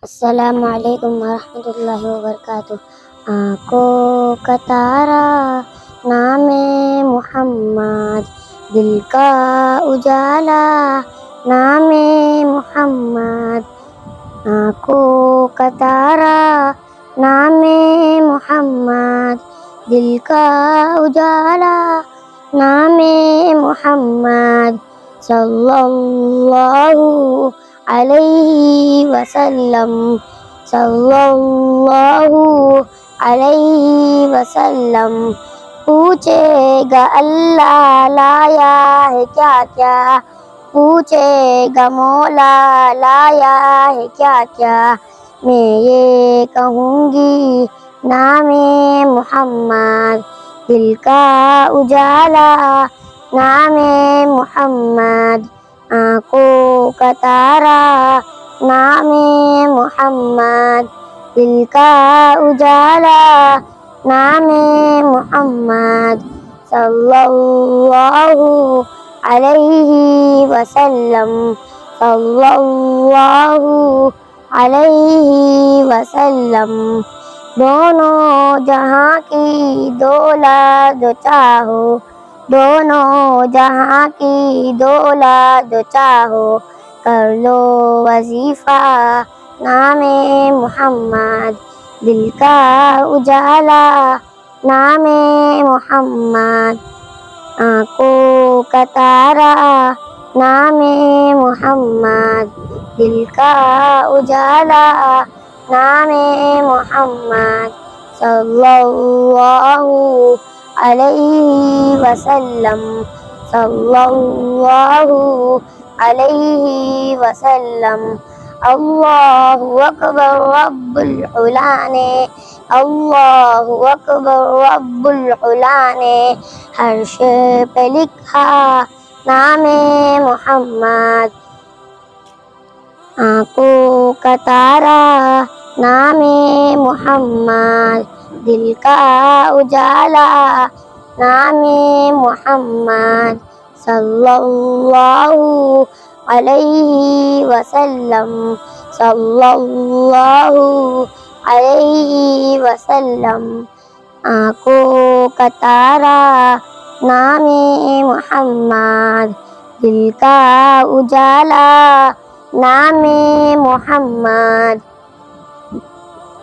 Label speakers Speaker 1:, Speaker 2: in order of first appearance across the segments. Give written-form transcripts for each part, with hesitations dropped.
Speaker 1: السلام علیکم ورحمۃ اللہ وبرکاتہ۔ آنکھوں کا تارا نام محمد، دل کا اجالا نام محمد۔ آنکھوں کا تارا نام محمد، دل کا اجالا نام محمد۔ صلی اللہ علیہ وسلم، صلی اللہ علیہ وسلم۔ پوچھے گا اللہ لایا ہے کیا کیا، پوچھے گا مولا لایا ہے کیا کیا۔ میں یہ کہوں گی نام محمد، دل کا اجالا نام محمد۔ آنکھوں کا تارا نام محمد، دل کا اجالا نام محمد۔ صلی اللہ علیہ وسلم، صلی اللہ علیہ وسلم۔ دونوں جہاں کی دولت جو چاہو، دونوں جہاں کی دولت جو چاہو، کر لو وظیفہ نام محمد، دل کا اجالا نام محمد۔ آنکھوں کا تارا نام محمد، دل کا اجالا نام محمد۔ صلی اللہ علیہ وسلم، صلی اللہ علیہ وسلم۔ اللہ اکبر رب العلا نے، اللہ اکبر رب العلا نے عرش پہ لکھا نام محمد۔ آنکھوں کا تارا نام محمد، دل کا اجالا نام محمد۔ صلی اللہ علیہ وسلم، صلی اللہ علیہ وسلم۔ آنکھوں کا تارا نام محمد، دل کا اجالا نام محمد۔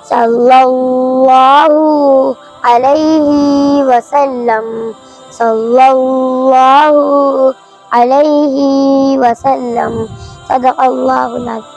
Speaker 1: صلی اللہ علیہ وسلم، صلی اللہ علیہ وسلم۔ صدق اللہ العظیم۔